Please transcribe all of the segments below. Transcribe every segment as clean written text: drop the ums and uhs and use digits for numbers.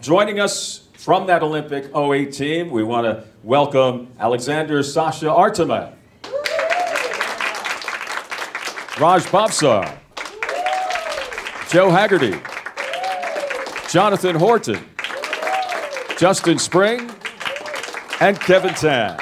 Joining us from that Olympic '08 team, we want to welcome Alexander Sasha Artemet, Raj Bhavsar, Joe Haggerty, Jonathan Horton, Justin Spring, and Kevin Tan.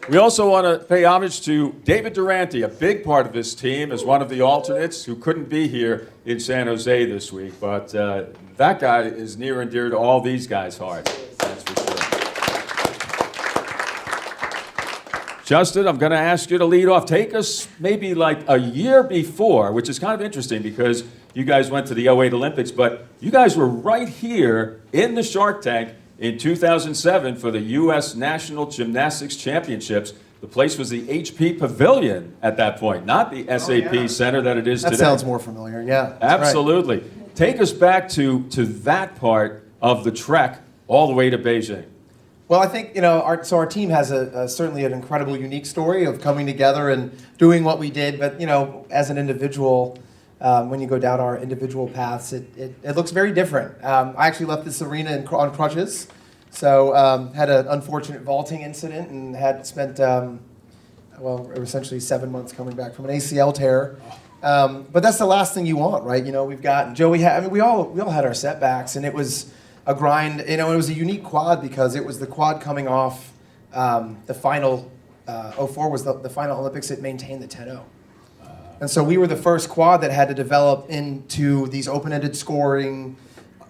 We also want to pay homage to David Durante, a big part of this team, as one of the alternates who couldn't be here in San Jose this week. But that guy is near and dear to all these guys' hearts, that's for sure. Justin, I'm going to ask you to lead off. Take us maybe like a year before, which is kind of interesting because you guys went to the '08 Olympics, but you guys were right here in the Shark Tank in 2007 for the U.S. National Gymnastics Championships. The place was the HP Pavilion at that point, not the SAP Center that it is today. That sounds more familiar, yeah. Absolutely. Right. Take us back to that part of the trek all the way to Beijing. Well, I think, our team has certainly an incredible, unique story of coming together and doing what we did, but, as an individual, when you go down our individual paths, it looks very different. I actually left this arena on crutches, so had an unfortunate vaulting incident and had spent, essentially 7 months coming back from an ACL tear. But that's the last thing you want, right? We've got Joey. We all had our setbacks, and it was a grind. It was a unique quad because it was the quad coming off the final. '04 was the final Olympics. It maintained the 10-0. And so we were the first quad that had to develop into these open-ended scoring,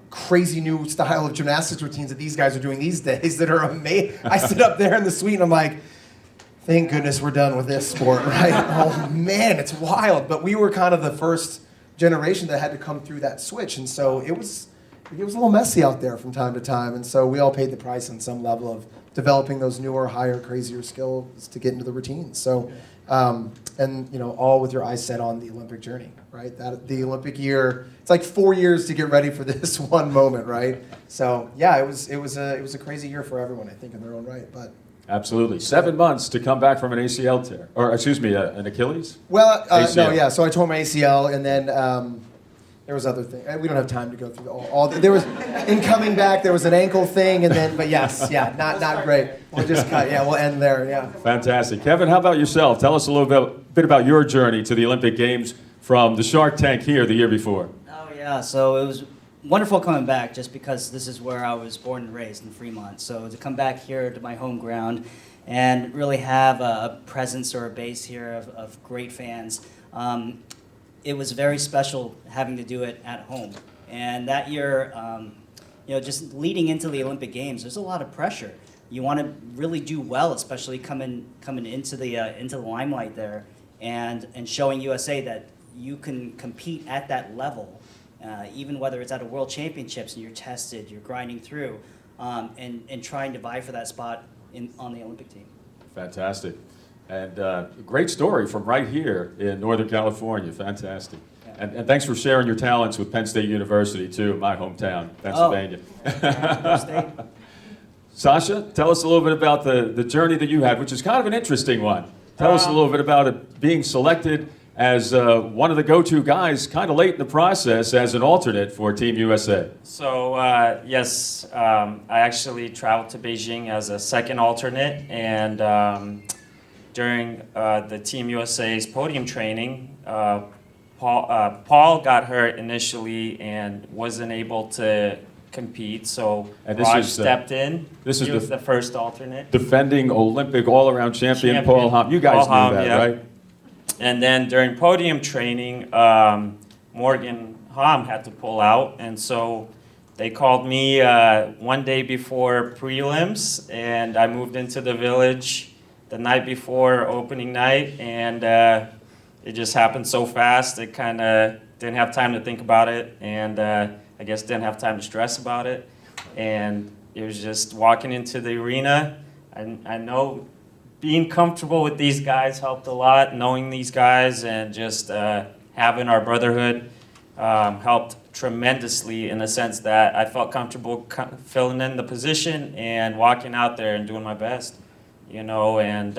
crazy new style of gymnastics routines that these guys are doing these days that are amazing. I sit up there in the suite and I'm like, thank goodness we're done with this sport, right? Oh man, it's wild. But we were kind of the first generation that had to come through that switch. And so it was a little messy out there from time to time. And so we all paid the price on some level of developing those newer, higher, crazier skills to get into the routines. So, all with your eyes set on the Olympic journey, right? The Olympic year, it's like 4 years to get ready for this one moment, right? So yeah, it was a crazy year for everyone, I think, in their own right. But absolutely, 7 months to come back from an ACL tear, or excuse me, an Achilles. Well, no, yeah. So I tore my ACL, and then there was other things. We don't have time to go through all. There was in coming back. There was an ankle thing, and then. But yes, yeah, not great. We'll just cut. Yeah, we'll end there. Yeah. Fantastic, Kevin. How about yourself? Tell us a little bit about your journey to the Olympic Games from the Shark Tank here the year before. Oh yeah, so it was wonderful coming back, just because this is where I was born and raised in Fremont. So to come back here to my home ground and really have a presence or a base here of great fans. It was very special having to do it at home. And that year, just leading into the Olympic Games, there's a lot of pressure. You want to really do well, especially coming into the limelight there, and showing USA that you can compete at that level, even whether it's at a World Championships and you're tested, you're grinding through, and trying to vie for that spot on the Olympic team. Fantastic. And great story from right here in Northern California. Fantastic. Yeah. And thanks for sharing your talents with Penn State University, too, my hometown, Pennsylvania. Oh. Sasha, tell us a little bit about the journey that you had, which is kind of an interesting one. Tell us a little bit about it being selected as one of the go-to guys kind of late in the process as an alternate for Team USA. So, yes, I actually traveled to Beijing as a second alternate, and during the Team USA's podium training, Paul got hurt initially and wasn't able to compete, so Raj stepped in. He was the first alternate. Defending Olympic all-around champion Paul Hamm. You guys knew that, right? And then during podium training, Morgan Hamm had to pull out, and so they called me one day before prelims, and I moved into the village the night before opening night, and it just happened so fast. It kind of didn't have time to think about it, and I guess didn't have time to stress about it. And it was just walking into the arena. I know being comfortable with these guys helped a lot. Knowing these guys and just having our brotherhood helped tremendously, in the sense that I felt comfortable filling in the position and walking out there and doing my best. And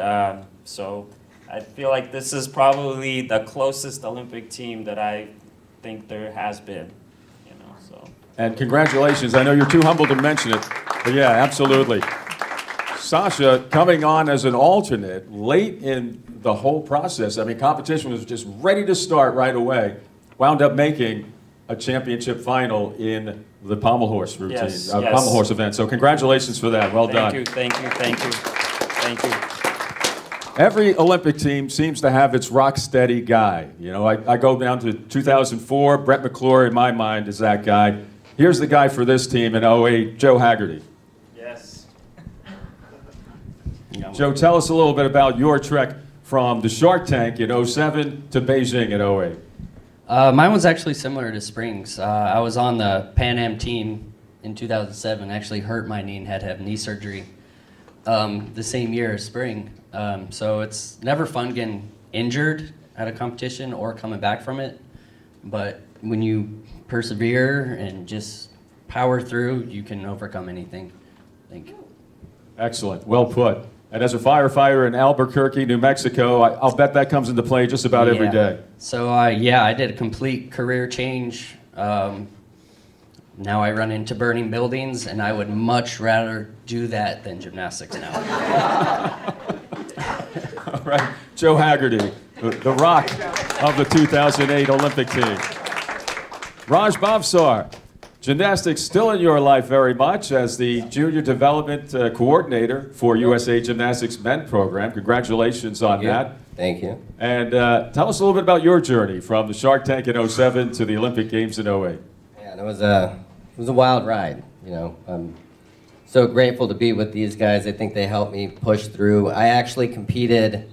so I feel like this is probably the closest Olympic team that I think there has been. So. And congratulations. I know you're too humble to mention it, but yeah, absolutely. Sasha, coming on as an alternate late in the whole process. I mean, competition was just ready to start right away. Wound up making a championship final in the pommel horse routine, Yes, pommel horse event. So congratulations for that. Well done. Thank you. Every Olympic team seems to have its rock steady guy. You know, I go down to 2004. Brett McClure, in my mind, is that guy. Here's the guy for this team in '08, Joe Haggerty. Yes. Joe, tell us a little bit about your trek from the Shark Tank in '07 to Beijing in '08. Mine was actually similar to Spring's. I was on the Pan Am team in 2007. Actually hurt my knee and had to have knee surgery the same year as Spring. So it's never fun getting injured at a competition or coming back from it. But when you persevere and just power through, you can overcome anything, I think. Excellent. Well put. And as a firefighter in Albuquerque, New Mexico, I'll bet that comes into play just about every day. So, I did a complete career change. Now I run into burning buildings, and I would much rather do that than gymnastics now. All right. Joe Haggerty, the rock of the 2008 Olympic team. Raj Bhavsar, gymnastics still in your life very much as the Junior Development Coordinator for USA Gymnastics Men Program. Congratulations on that. Thank you. And tell us a little bit about your journey from the Shark Tank in '07 to the Olympic Games in '08. Yeah, and it was a wild ride. You know, I'm so grateful to be with these guys. I think they helped me push through. I actually competed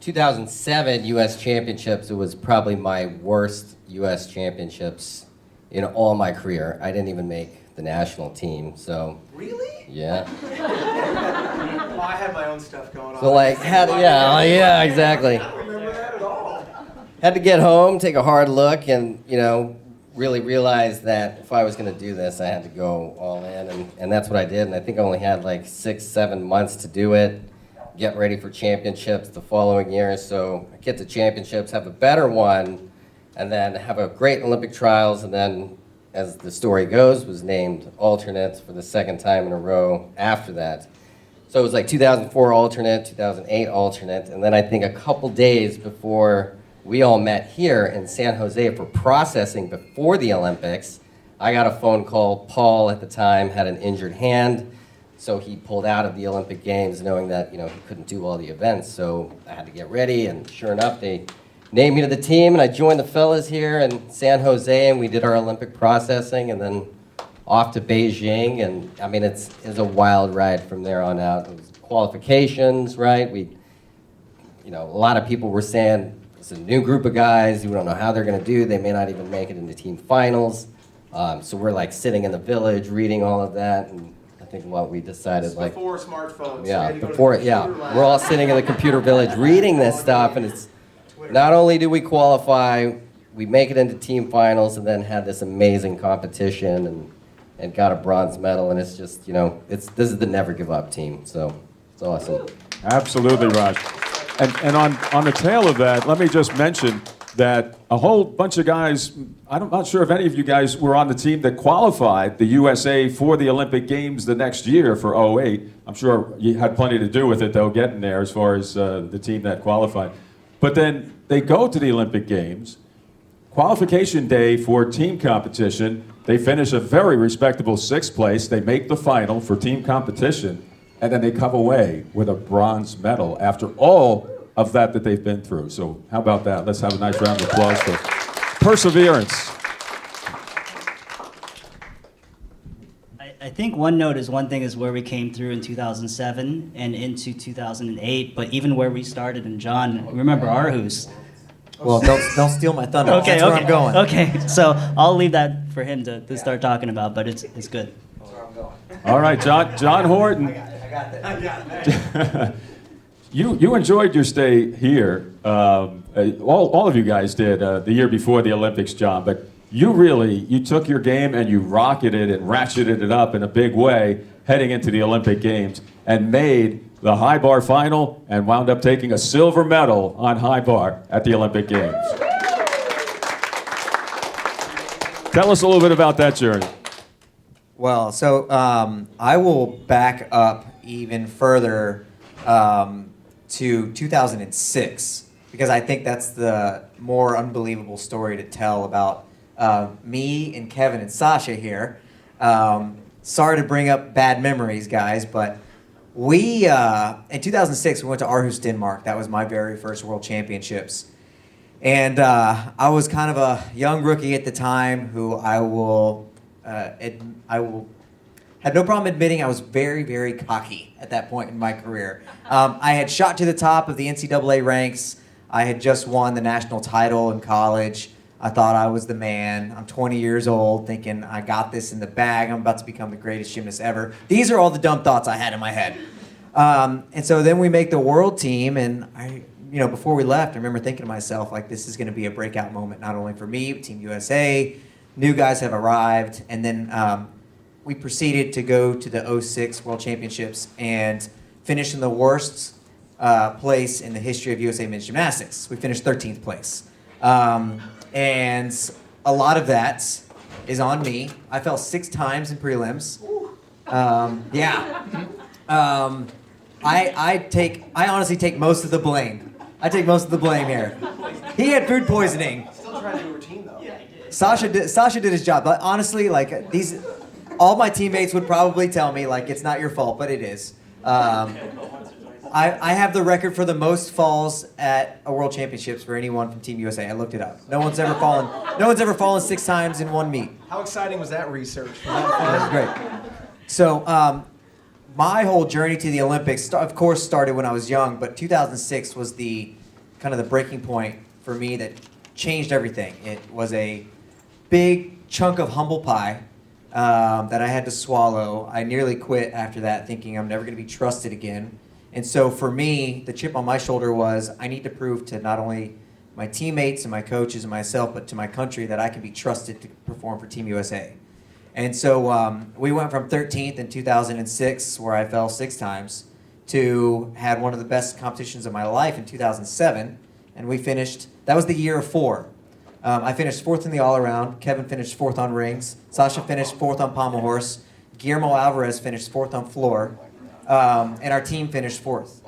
2007 U.S. Championships. It was probably my worst U.S. Championships in all my career. I didn't even make the national team. So Really? yeah. Well, I had my own stuff going on. So yeah, exactly. I don't remember that at all. Had to get home, take a hard look, and really realize that if I was going to do this, I had to go all in, and that's what I did. And I think I only had like 6-7 months to do it, get ready for championships the following year. So I get to championships, have a better one, and then have a great Olympic trials, and then, as the story goes, was named alternate for the second time in a row after that. So it was like 2004 alternate, 2008 alternate, and then I think a couple days before we all met here in San Jose for processing before the Olympics, I got a phone call. Paul at the time had an injured hand, so he pulled out of the Olympic Games knowing that he couldn't do all the events. So I had to get ready, and sure enough, they named me to the team, and I joined the fellas here in San Jose, and we did our Olympic processing, and then off to Beijing. And I mean, it was a wild ride from there on out. It was qualifications, right? A lot of people were saying, it's a new group of guys who don't know how they're going to do. They may not even make it into team finals. So we're like sitting in the village reading all of that, and I think what we decided, like, before smartphones. yeah, So before, yeah, we're all sitting in the computer village reading this stuff, and it's not only do we qualify, we make it into team finals, and then had this amazing competition and got a bronze medal, and it's just this is the never give up team. So it's awesome. Absolutely, Raj. And on the tail of that, let me just mention that a whole bunch of guys, I'm not sure if any of you guys were on the team that qualified the USA for the Olympic Games the next year for '08. I'm sure you had plenty to do with it, though, getting there as far as the team that qualified. But then they go to the Olympic Games, qualification day for team competition, they finish a very respectable 6th place, they make the final for team competition, and then they come away with a bronze medal after all of that they've been through. So how about that? Let's have a nice round of applause for perseverance. I think one thing is where we came through in 2007 and into 2008, but even where we started, and John, remember Aarhus. Well, don't steal my thunder. Okay, That's where I'm going. Okay, so I'll leave that for him to start talking about, but it's good. That's where I'm going. All right, John Horton. I got that. You enjoyed your stay here. All of you guys did the year before the Olympics, John. But you took your game and you rocketed and ratcheted it up in a big way heading into the Olympic Games and made the high bar final and wound up taking a silver medal on high bar at the Olympic Games. Tell us a little bit about that journey. Well, so I will back up even further to 2006 because I think that's the more unbelievable story to tell about me and Kevin and Sasha here. Sorry to bring up bad memories, guys, but we in 2006 we went to Aarhus, Denmark. That was my very first World Championships. And I was kind of a young rookie at the time who had no problem admitting I was very, very cocky at that point in my career. I had shot to the top of the NCAA ranks. I had just won the national title in college. I thought I was the man. I'm 20 years old, thinking I got this in the bag. I'm about to become the greatest gymnast ever. These are all the dumb thoughts I had in my head. And so then we make the world team, and before we left, I remember thinking to myself, like, this is going to be a breakout moment, not only for me, but Team USA. New guys have arrived, and then we proceeded to go to the 06 World Championships and finish in the worst place in the history of USA men's gymnastics. We finished 13th place. And a lot of that is on me. I fell 6 times in prelims. I honestly take most of the blame. I take most of the blame here. He had food poisoning. Still trying to do a routine though. Sasha did his job, but honestly, like all my teammates would probably tell me like it's not your fault, but it is. I have the record for the most falls at a World Championships for anyone from Team USA. I looked it up. No one's ever fallen 6 times in one meet. How exciting was that research? That's great. So my whole journey to the Olympics, of course, started when I was young, but 2006 was the kind of the breaking point for me that changed everything. It was a big chunk of humble pie that I had to swallow. I nearly quit after that, thinking I'm never going to be trusted again. And so for me, the chip on my shoulder was I need to prove to not only my teammates and my coaches and myself, but to my country that I can be trusted to perform for Team USA. And so we went from 13th in 2006, where I fell 6 times, to had one of the best competitions of my life in 2007, and we finished. That was the year of 4. I finished 4th in the all-around. Kevin finished 4th on rings. Sasha finished 4th on pommel horse. Guillermo Alvarez finished 4th on floor, and our team finished 4th.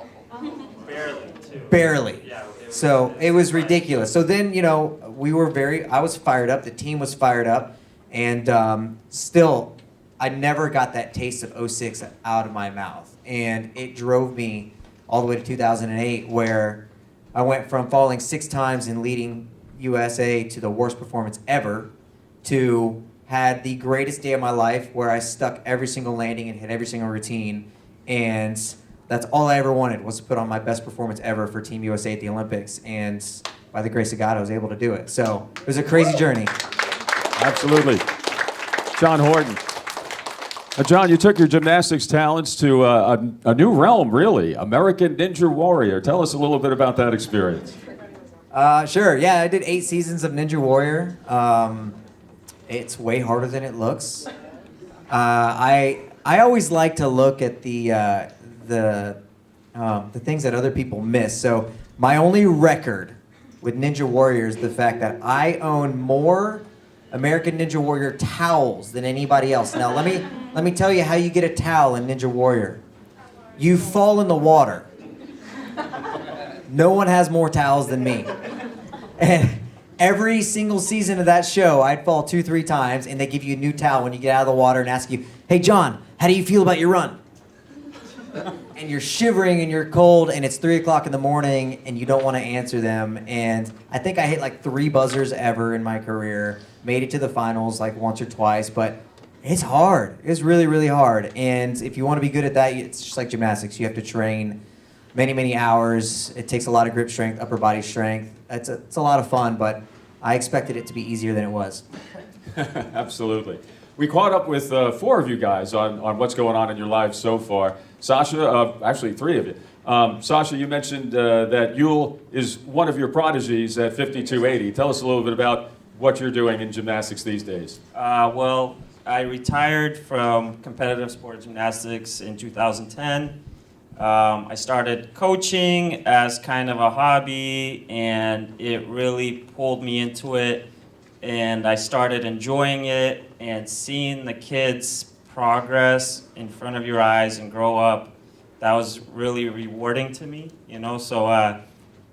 Barely, too. Barely. Yeah. So it was ridiculous. So then, I was fired up. The team was fired up. And still, I never got that taste of 06 out of my mouth. And it drove me all the way to 2008, where I went from falling 6 times and leading USA to the worst performance ever to had the greatest day of my life where I stuck every single landing and hit every single routine. And that's all I ever wanted, was to put on my best performance ever for Team USA at the Olympics. And by the grace of God, I was able to do it. So it was a crazy journey. Absolutely. John Horton. John, you took your gymnastics talents to a new realm, really. American Ninja Warrior. Tell us a little bit about that experience. Sure. Yeah, I did 8 seasons of Ninja Warrior. It's way harder than it looks. I always like to look at the things that other people miss. So my only record with Ninja Warrior is the fact that I own more American Ninja Warrior towels than anybody else. Now let me tell you how you get a towel in Ninja Warrior. You fall in the water. No one has more towels than me. And every single season of that show, I'd fall 2-3 times, and they give you a new towel when you get out of the water and ask you, "Hey John, how do you feel about your run?" And you're shivering and you're cold, and it's 3 o'clock in the morning, and you don't want to answer them. And I think I hit like 3 buzzers ever in my career. Made it to the finals like once or twice, but it's hard. It's really, really hard. And if you want to be good at that, it's just like gymnastics. You have to train many, many hours. It takes a lot of grip strength, upper body strength. It's a lot of fun, but I expected it to be easier than it was. Absolutely. We caught up with 4 of you guys on what's going on in your lives so far. Sasha, actually 3 of you. Sasha, you mentioned that Yule is one of your prodigies at 5280. Tell us a little bit about what you're doing in gymnastics these days. Well, I retired from competitive sport gymnastics in 2010. I started coaching as kind of a hobby, and it really pulled me into it and I started enjoying it and seeing the kids progress in front of your eyes and grow up. That was really rewarding to me, you know. So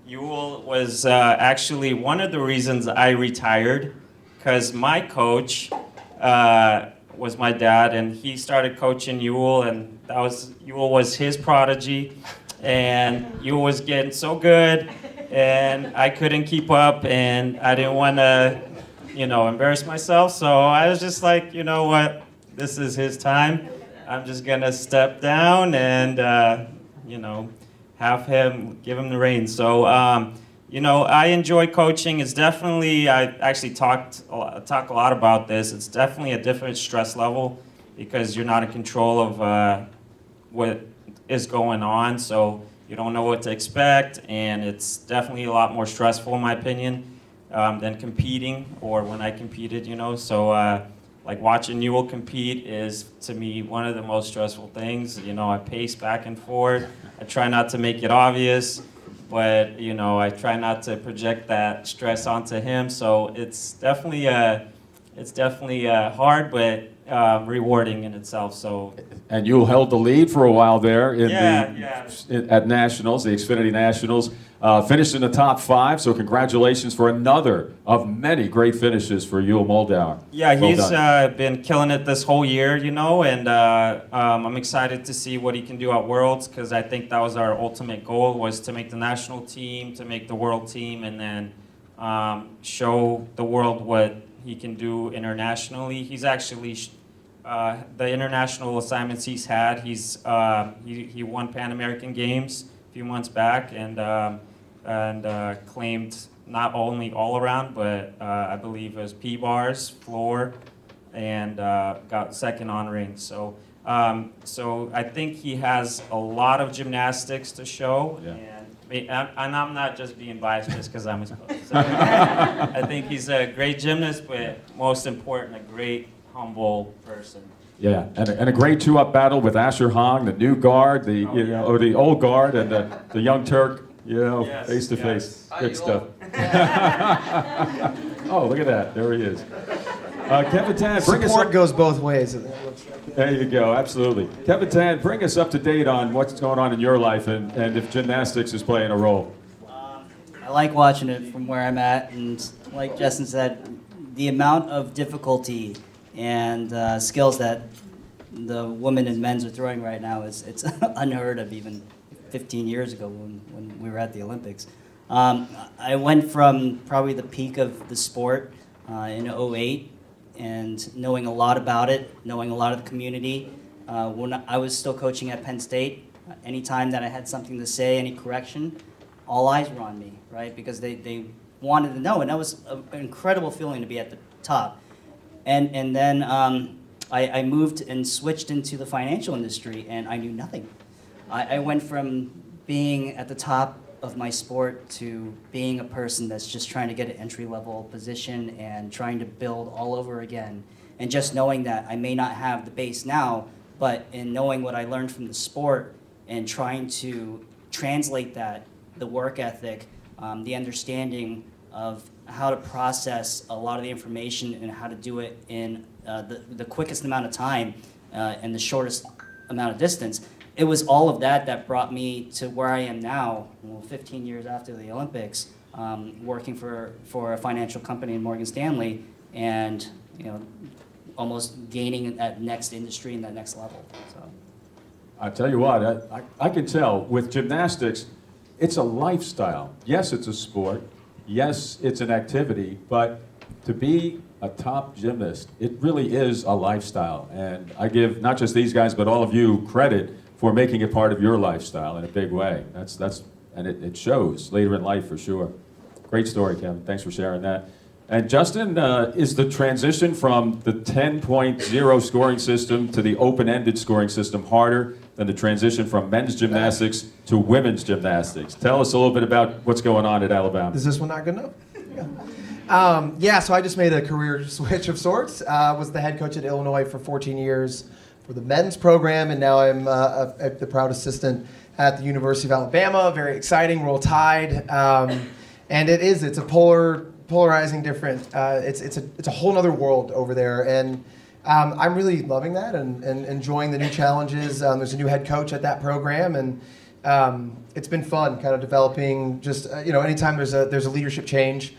Ewell was actually one of the reasons I retired, because my coach was my dad, and he started coaching Ewell, and Ewell was his prodigy, and Ewell was getting so good, and I couldn't keep up, and I didn't want to, embarrass myself. So I was just like, you know what, this is his time. I'm just gonna step down and, have him, give him the reins. So, I enjoy coaching. It's definitely, I actually talk a lot about this. It's definitely a different stress level because you're not in control of what is going on. So you don't know what to expect, and it's definitely a lot more stressful, in my opinion, than competing or when I competed, So, like watching Ewell compete is, to me, one of the most stressful things. I pace back and forth. I try not to make it obvious, but, I try not to project that stress onto him. So it's definitely hard, but rewarding in itself. So. And you held the lead for a while there at Nationals, the Xfinity Nationals. Finished in the top 5, so congratulations for another of many great finishes for Ewell Moldauer. Yeah, Well he's done. been killing it this whole year, and I'm excited to see what he can do at Worlds, because I think that was our ultimate goal, was to make the national team, to make the world team, and then show the world what he can do internationally. He's actually, the international assignments he's had, he won Pan American Games a few months back, and claimed not only all around, but I believe it was P-bars, floor, and got second on ring. So I think he has a lot of gymnastics to show. Yeah. And I'm not just being biased just because I'm his coach. So, I think he's a great gymnast, but most important, a great, humble person. Yeah, and a great 2-up battle with Asher Hong, the new guard, or the old guard, and the young Turk, Yes, face to face. yes. Good stuff. Oh, look at that. There he is. Kevin Tan, bring us Support up. goes both ways. There you go, absolutely. Kevin Tan, bring us up to date on what's going on in your life and if gymnastics is playing a role. I like watching it from where I'm at, and like Justin said, the amount of difficulty and skills that the women and men's are throwing right now it's unheard of even 15 years ago when we were at the Olympics. I went from probably the peak of the sport in '08 and knowing a lot about it, knowing a lot of the community. When I was still coaching at Penn State, anytime that I had something to say, any correction, all eyes were on me, right? Because they wanted to know, and that was an incredible feeling to be at the top. And then I moved and switched into the financial industry, and I knew nothing. I went from being at the top of my sport to being a person that's just trying to get an entry-level position and trying to build all over again. And just knowing that I may not have the base now, but in knowing what I learned from the sport and trying to translate that, the work ethic, the understanding of how to process a lot of the information and how to do it in the quickest amount of time and the shortest amount of distance. It was all of that brought me to where I am now, 15 years after the Olympics, working for a financial company in Morgan Stanley, and almost gaining that next industry and that next level. So. I tell you what, I can tell with gymnastics, it's a lifestyle. Yes, it's a sport. Yes, it's an activity, but to be a top gymnast, it really is a lifestyle. And I give not just these guys, but all of you credit for making it part of your lifestyle in a big way. And it shows later in life for sure. Great story, Kevin. Thanks for sharing that. And Justin, is the transition from the 10.0 scoring system to the open-ended scoring system harder than the transition from men's gymnastics to women's gymnastics? Tell us a little bit about what's going on at Alabama. Is this one not good enough? Yeah. So I just made a career switch of sorts. Was the head coach at Illinois for 14 years for the men's program, and now I'm the proud assistant at the University of Alabama. Very exciting, Roll Tide. And it's a polar polarizing different. It's a whole nother world over there, and I'm really loving that and enjoying the new challenges. There's a new head coach at that program, and it's been fun, kind of developing. Just anytime there's a leadership change,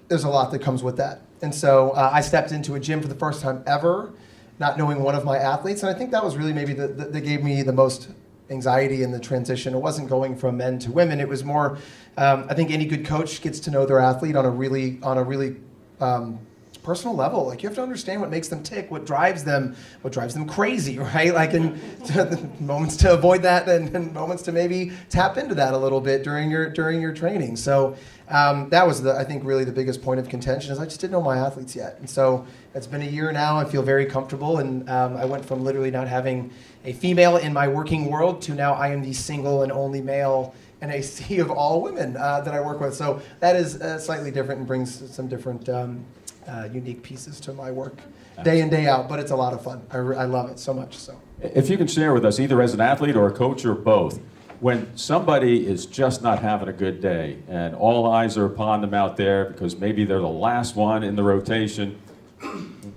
there's a lot that comes with that. And so I stepped into a gym for the first time ever, not knowing one of my athletes, and I think that was really maybe that gave me the most anxiety in the transition. It wasn't going from men to women. It was more. I think any good coach gets to know their athlete on a really personal level. Like, you have to understand what makes them tick, what drives them crazy, right? Like, and moments to avoid that, and moments to maybe tap into that a little bit during your training. So that was I think really the biggest point of contention, is I just didn't know my athletes yet. And so it's been a year now. I feel very comfortable, and I went from literally not having a female in my working world to now I am the single and only male in a sea of all women that I work with. So that is slightly different and brings some different unique pieces to my work day in, day out, but it's a lot of fun. I love it so much. So, If you can share with us, either as an athlete or a coach or both, when somebody is just not having a good day and all eyes are upon them out there because maybe they're the last one in the rotation,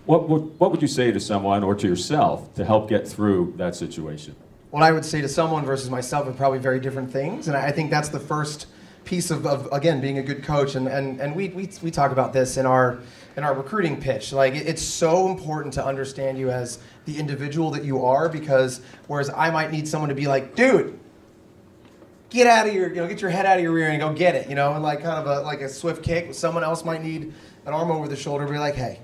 what would you say to someone or to yourself to help get through that situation? what I would say to someone versus myself are probably very different things, and I think that's the first piece of again, being a good coach, and we talk about this in our recruiting pitch. Like, it's so important to understand you as the individual that you are, because whereas I might need someone to be like, dude, get out of your, get your head out of your rear and go get it, and like kind of a swift kick. Someone else might need an arm over the shoulder to be like, hey,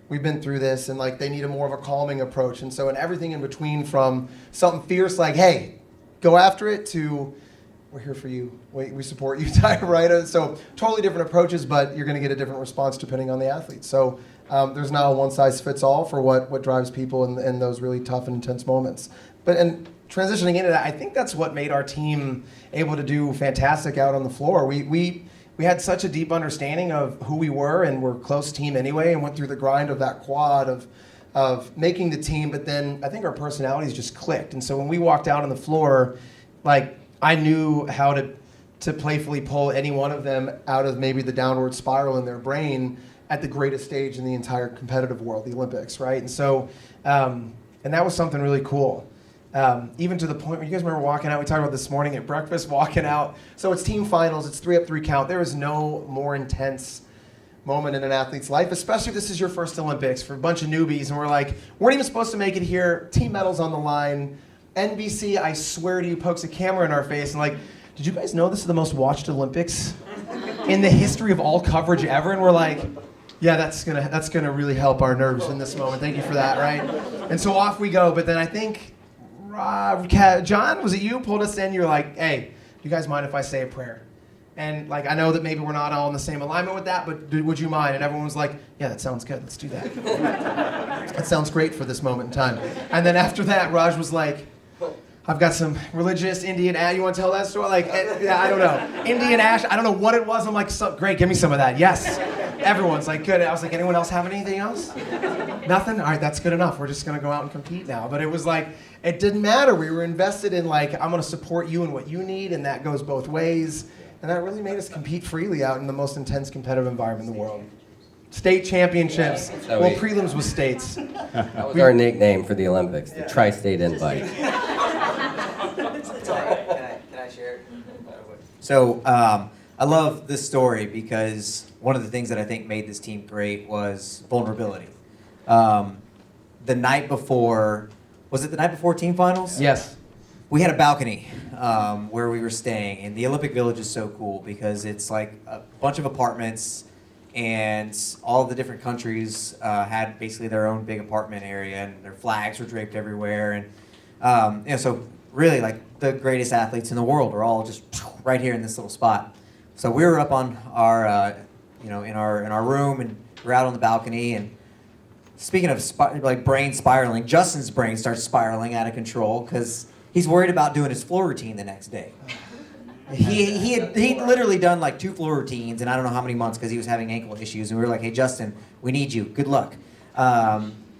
we've been through this, and like they need a more of a calming approach. And so in everything in between, from something fierce like, hey, go after it, to we're here for you, we support you type, right? So totally different approaches, but you're going to get a different response depending on the athlete. So there's not a one-size-fits-all for what drives people in those really tough and intense moments. And transitioning into that, I think that's what made our team able to do fantastic out on the floor. We had such a deep understanding of who we were, and we're a close team anyway, and went through the grind of that quad of making the team, but then I think our personalities just clicked. And so when we walked out on the floor, like, I knew how to playfully pull any one of them out of maybe the downward spiral in their brain at the greatest stage in the entire competitive world, the Olympics, right? And so, and that was something really cool. Even to the point where, you guys remember walking out, we talked about this morning at breakfast, walking out. So it's team finals, it's 3 up, 3 count. There is no more intense moment in an athlete's life, especially if this is your first Olympics, for a bunch of newbies, and we're like, weren't even supposed to make it here, team medals on the line. NBC, I swear to you, pokes a camera in our face and like, did you guys know this is the most watched Olympics in the history of all coverage ever? And we're like, yeah, that's gonna really help our nerves in this moment. Thank you for that, right? And so off we go. But then I think, John, was it you, pulled us in? You're like, hey, do you guys mind if I say a prayer? And like, I know that maybe we're not all in the same alignment with that, but would you mind? And everyone was like, yeah, that sounds good. Let's do that. That sounds great for this moment in time. And then after that, Raj was like, I've got some religious Indian ash. You want to tell that story? Like, yeah, I don't know. Indian ash. I don't know what it was. I'm like, great, give me some of that. Yes. Everyone's like, good. I was like, anyone else have anything else? Nothing? All right, that's good enough. We're just going to go out and compete now. But it was like, it didn't matter. We were invested in like, I'm going to support you in what you need, and that goes both ways. And that really made us compete freely out in the most intense competitive environment in the world. State championships. Yeah. Well, prelims was states. That was our nickname for the Olympics, the Tri-State Invite. Can I share? So I love this story because one of the things that I think made this team great was vulnerability. The night before, was it the night before team finals? Yes. We had a balcony where we were staying, and the Olympic Village is so cool because it's like a bunch of apartments, and all the different countries had basically their own big apartment area, and their flags were draped everywhere, and so really like the greatest athletes in the world are all just right here in this little spot. So we were up on our, in our room, and we're out on the balcony, and speaking of brain spiraling, Justin's brain starts spiraling out of control because he's worried about doing his floor routine the next day. He'd literally done like 2 floor routines in I don't know how many months because he was having ankle issues, and we were like, hey Justin, we need you, good luck.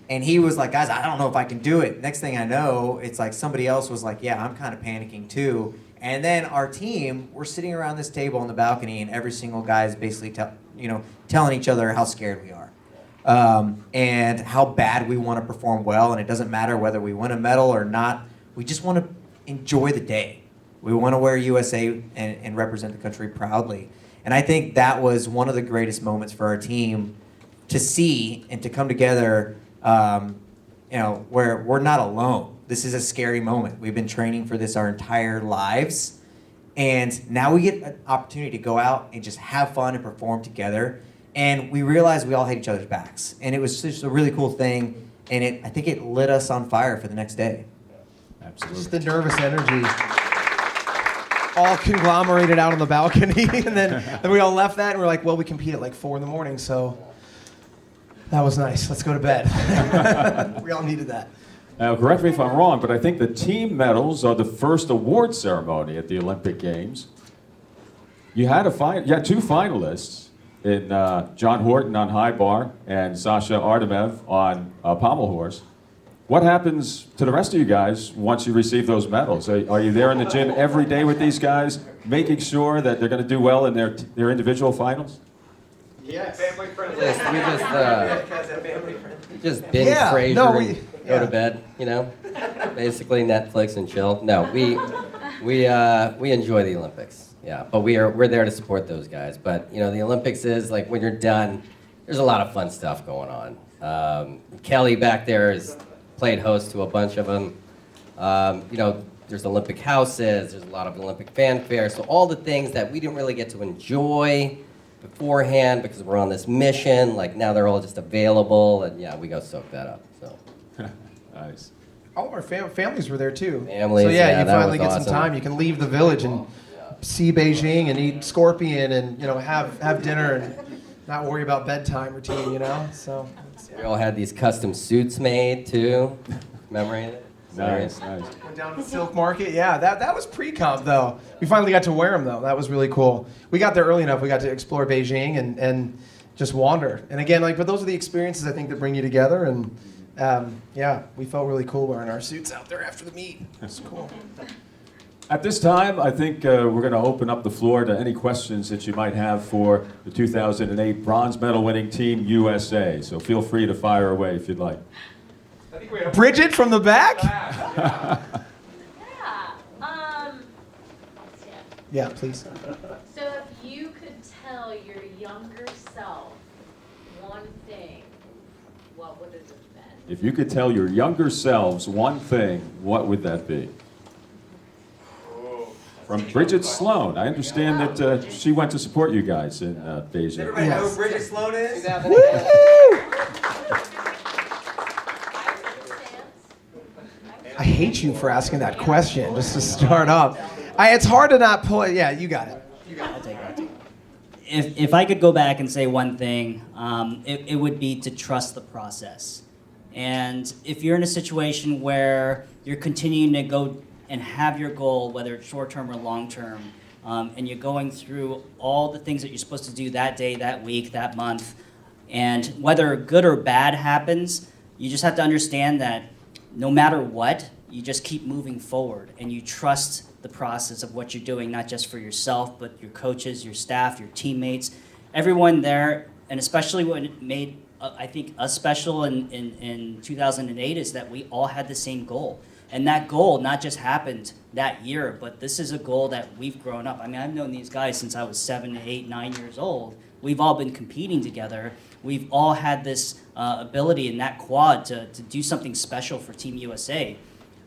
And he was like, guys, I don't know if I can do it. Next thing I know, it's like somebody else was like, yeah, I'm kind of panicking too. And then our team, we're sitting around this table on the balcony, and every single guy is basically telling each other how scared we are. And how bad we want to perform well, and it doesn't matter whether we win a medal or not. We just want to enjoy the day. We want to wear USA and represent the country proudly. And I think that was one of the greatest moments for our team to see and to come together, where we're not alone. This is a scary moment. We've been training for this our entire lives. And now we get an opportunity to go out and just have fun and perform together. And we realized we all had each other's backs. And it was just a really cool thing. And I think it lit us on fire for the next day. Absolutely. Just the nervous energy. All conglomerated out on the balcony. And then we all left that and we're like, well, we compete at like 4 a.m, so that was nice. Let's go to bed. We all needed that. Now, correct me if I'm wrong, but I think the team medals are the first award ceremony at the Olympic Games. You had two finalists in John Horton on high bar and Sasha Artemev on pommel horse. What happens to the rest of you guys once you receive those medals? Are you there in the gym every day with these guys, making sure that they're going to do well in their individual finals? Yes. We just binge Frasier and go to bed, basically Netflix and chill. No, we enjoy the Olympics, yeah, but we're there to support those guys. But the Olympics is like when you're done, there's a lot of fun stuff going on. Kelly back there has played host to a bunch of them. There's Olympic houses, there's a lot of Olympic fanfare, so all the things that we didn't really get to enjoy beforehand because we're on this mission, like now they're all just available, and yeah, we go soak that up. So Nice. All of our families were there too. Families, so yeah, yeah, you that finally was get some awesome. time. You can leave the village and see Beijing and eat scorpion and have dinner and not worry about bedtime routine. So we all had these custom suits made too. Memory. Nice. went down to the Silk Market. Yeah, that was pre-comp though. We finally got to wear them though. That was really cool. We got there early enough. We got to explore Beijing and just wander. And again, but those are the experiences I think that bring you together. And yeah, we felt really cool wearing our suits out there after the meet. That's cool. At this time, I think we're going to open up the floor to any questions that you might have for the 2008 bronze medal winning Team USA. So feel free to fire away if you'd like. Bridget from the back? Yeah, please. So if you could tell your younger self one thing, what would it have been? If you could tell your younger selves one thing, what would that be? From Bridget Sloan. I understand that she went to support you guys in Beijing. Everybody know who Bridget Sloan is? I hate you for asking that question, just to start off. It's hard to not pull it. Yeah, you got it. I'll take it. If I could go back and say one thing, it would be to trust the process. And if you're in a situation where you're continuing to go and have your goal, whether it's short-term or long-term, and you're going through all the things that you're supposed to do that day, that week, that month, and whether good or bad happens, you just have to understand that no matter what, you just keep moving forward and you trust the process of what you're doing, not just for yourself, but your coaches, your staff, your teammates, everyone there, and especially what made, I think, us special in 2008 is that we all had the same goal. And that goal not just happened that year, but this is a goal that we've grown up. I mean, I've known these guys since I was 7, 8, 9 years old. We've all been competing together. We've all had this ability in that quad to do something special for Team USA.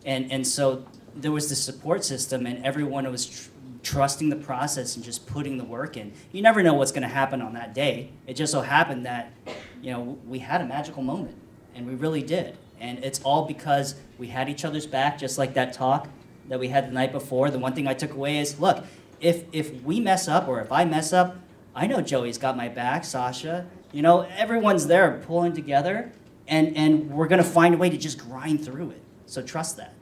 And so there was this support system, and everyone was trusting the process and just putting the work in. You never know what's going to happen on that day. It just so happened that, we had a magical moment, and we really did. And it's all because we had each other's back, just like that talk that we had the night before. The one thing I took away is, look, if we mess up or if I mess up, I know Joey's got my back, Sasha. Everyone's there pulling together, and we're going to find a way to just grind through it. So trust that.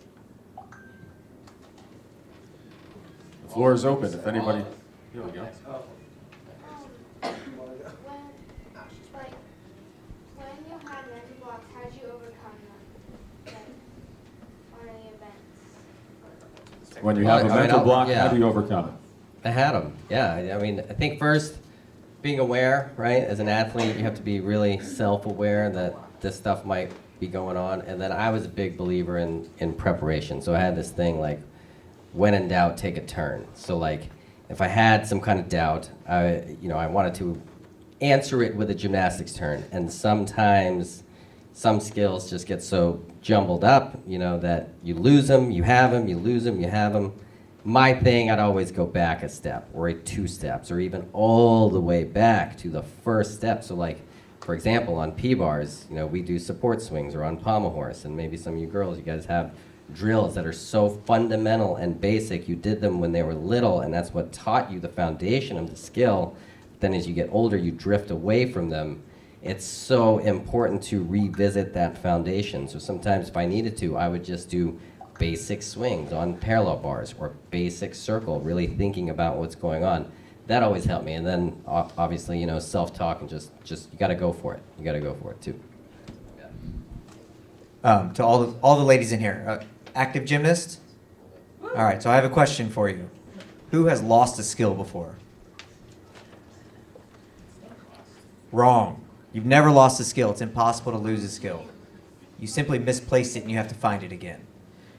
The floor is open if anybody. Here we go. When you had mental blocks, how did you overcome them? On any events? When you have a mental block, yeah. how do you overcome it? I had them, yeah. I mean, I think first, being aware, right? As an athlete, you have to be really self-aware that this stuff might be going on. And then I was a big believer in preparation. So I had this thing like, when in doubt, take a turn. So like, if I had some kind of doubt, I wanted to answer it with a gymnastics turn. And sometimes some skills just get so jumbled up, that you lose them, you have them, you lose them, you have them. My thing, I'd always go back a step or 2 steps or even all the way back to the first step. So like, for example, on P-bars, we do support swings, or on pommel horse, and maybe some of you girls, you guys have drills that are so fundamental and basic. You did them when they were little, and that's what taught you the foundation of the skill. Then as you get older, you drift away from them. It's so important to revisit that foundation. So sometimes if I needed to, I would just do basic swings on parallel bars or basic circle, really thinking about what's going on. That always helped me. And then obviously, self-talk and just you got to go for it. You got to go for it too. To all the ladies in here, active gymnast? All right, so I have a question for you. Who has lost a skill before? Wrong. You've never lost a skill. It's impossible to lose a skill. You simply misplaced it and you have to find it again.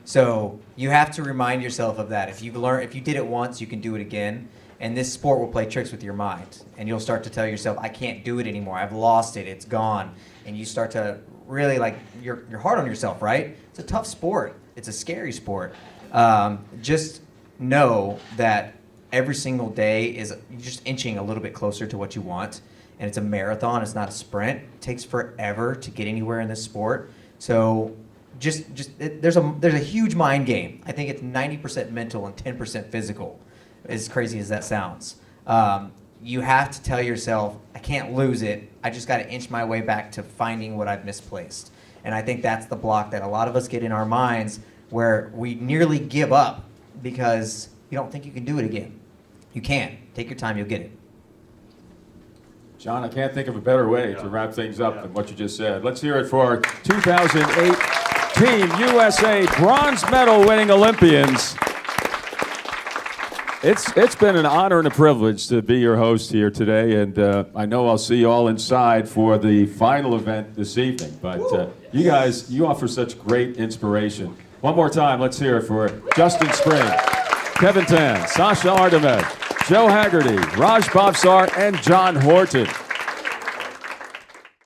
So you have to remind yourself of that. If you did it once, you can do it again. And this sport will play tricks with your mind. And you'll start to tell yourself, I can't do it anymore. I've lost it. It's gone. And you start to really you're hard on yourself, right? It's a tough sport. It's a scary sport. Just know that every single day is just inching a little bit closer to what you want. And it's a marathon. It's not a sprint. It takes forever to get anywhere in this sport. So there's a huge mind game. I think it's 90% mental and 10% physical, as crazy as that sounds. You have to tell yourself, I can't lose it. I just got to inch my way back to finding what I've misplaced. And I think that's the block that a lot of us get in our minds, where we nearly give up because you don't think you can do it again. You can. Take your time, you'll get it. John, I can't think of a better way to wrap things up than what you just said. Let's hear it for our 2008 Team USA bronze medal winning Olympians. It's been an honor and a privilege to be your host here today, and I know I'll see you all inside for the final event this evening. But you guys, you offer such great inspiration. One more time, let's hear it for Justin Spring, Kevin Tan, Sasha Artemet, Joe Haggerty, Raj Bhavsar, and John Horton.